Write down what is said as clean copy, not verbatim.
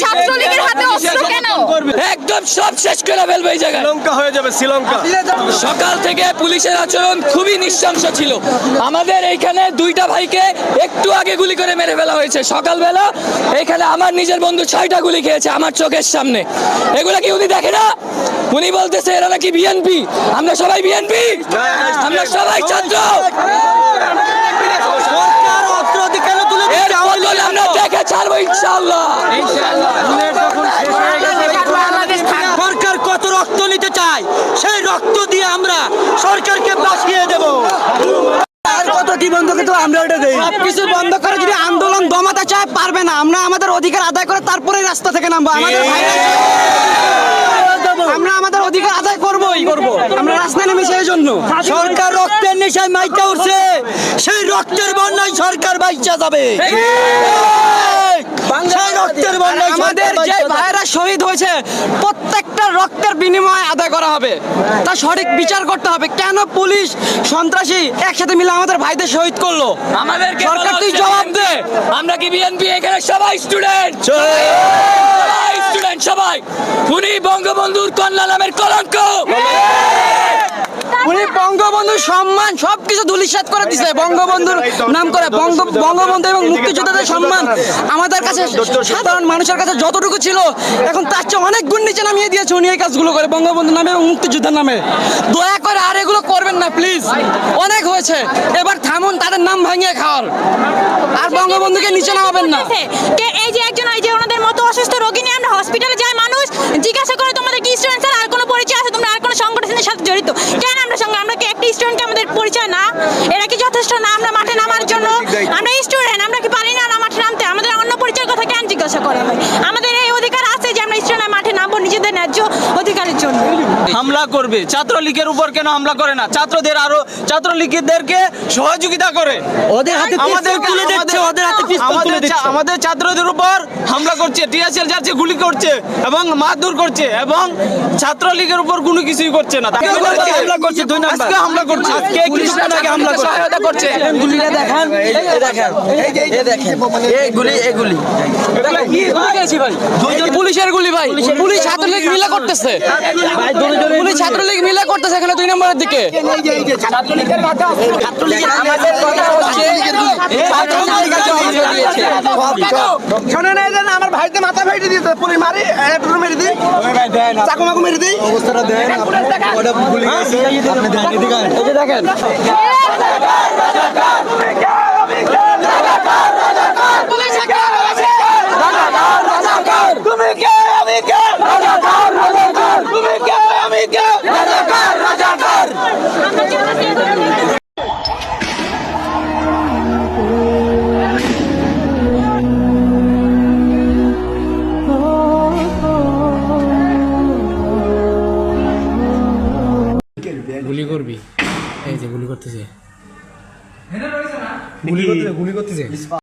ছাত্রলীগের হাতে অস্ত্র কেন? একদম সব শেষ করে ফেলবে এই জায়গায়, শ্রীলঙ্কা হয়ে যাবে শ্রীলঙ্কা। সকাল থেকে পুলিশের আচরণ খুবই নৃশংস ছিল। আমাদের এইখানে দুইটা ভাইকে একটু আগে গুলি করে মেরে ফেলা হয়েছে। সকালবেলা এইখানে আমার নিজের বন্ধু 6টা গুলি খেয়েছে আমার চোখের সামনে। এগুলা কি উনি দেখে না? উনি বলতেছে এরা নাকি বিএনপি। আমরা সবাই বিএনপি, আমরা সবাই ছাত্র। আমরা দেখে ছাড়বো ইনশাআল্লাহ। সরকার কত রক্ত নিতে চায়, সেই রক্ত দিয়ে আমরা সরকারকে বাঁচিয়ে দেব। আর কত কি বন্ধ কিন্তু আমরা ওটা দেই। সবকিছু বন্ধ করে যদি আন্দোলন দমাতে চায় পারবে না। আমরা আমাদের অধিকার আদায় করে তারপরে রাস্তা থেকে নামবো। আমরা আমাদের অধিকার আদায় করবোই করবো। আমরা রাস্তায় নেমেছি এই জন্য। সরকার রক্তের নেশায় মাইটা উঠছে, সেই রক্তের বন্যায় সরকার বাইচা যাবে। আমাদের যে ভাইরা শহীদ হয়েছে প্রত্যেকটা রক্তের বিনিময়ে আদায় করা হবে, তা সঠিক বিচার করতে হবে। কেন পুলিশ সন্ত্রাসী একসাথে মিলে আমাদের ভাইদের শহীদ করলো? আমাদের সরকার তুই জবাব দে। আমরা কি বিএনপি? এখানে সবাই স্টুডেন্ট, সবাই। উনি বঙ্গবন্ধুর কন্যা নামের কলঙ্ক। উনি বঙ্গবন্ধুর সম্মান সবকিছু ধূলিসাৎ করে দিছে। বঙ্গবন্ধুর নাম করে বঙ্গবন্ধু এবং মুক্তিযোদ্ধাদের সম্মান আমাদের কাছে সাধারণ মানুষের কাছে যতটুকু ছিল এখন তার চেয়ে অনেক গুণ নিচে নামিয়ে দিয়েছে উনি এই কাজগুলো করে বঙ্গবন্ধুর নামে এবং মুক্তিযোদ্ধার নামে। দয়া করে আর এগুলো করবেন না প্লিজ, অনেক হয়েছে। এবার থামুন, তাদের নাম ভাঙিয়ে খাওয়ার, আর বঙ্গবন্ধুকে নিচে নামাবেন না। এই যে একজন এই যে ওনাদের মতো অসুস্থ রোগী নিয়ে আমরা হসপিটালে যাই, মানুষ জিজ্ঞাসা করে তোমাদের কি স্টুডেন্ট স্যার, আর কোনো পরিচয় আছে, তোমরা আর কোনো সংগঠনের সাথে জড়িত কেন? আমরা কি একটা স্টুডেন্ট, আমাদের পরিচয় না? এরা কি যথেষ্ট না আমরা মাঠে নামার জন্য? আমরা স্টুডেন্ট, আমরা কি পারি না মাঠে নামতে? আমাদের অন্য পরিচয়ের কথা কেন জিজ্ঞাসা করা হয়? আমাদের এই অধিকার আছে যে আমরা স্টুডেন্ট মাঠে নামবো নিজেদের ন্যায্য অধিকারের জন্য। হামলা করবে ছাত্রলীগের উপর, কেন হামলা করে না? ছাত্রদের আরো ছাত্রলীগদেরকে সহযোগিতা করে আমাদের ছাত্রদের উপর হামলা করছে, টিয়ারশেল যাচ্ছে, গুলি করছে এবং মারধর করছে, এবং ছাত্রলীগের উপর কোনো কিছুই করছে না। হামলা করছে, দুই নাম্বার হামলা করছে, কে কিছুক্ষণ আগে হামলা সহায়তা করছে। গুলিটা দেখেন, এই দেখেন, এই দেখেন, এই গুলি, এই গুলি পুলিশের গুলি ভাই। পুলিশ ছাত্রলীগ মিলে করতেছে, পুলিশ ছাত্রলীগ মিলে করতেছে এখানে 2 নম্বরের দিকে। শোনেন, আমার ভাইতে মাথা ফেটে দিয়েছে পুলিশ, মারি একটু মেরে দিই, চাকু মাকু মেরে দিই। অবস্থাটা দেন, দেখেন গুলি করবি? এই যে গুলি করতেছে, গুলি করতেছে।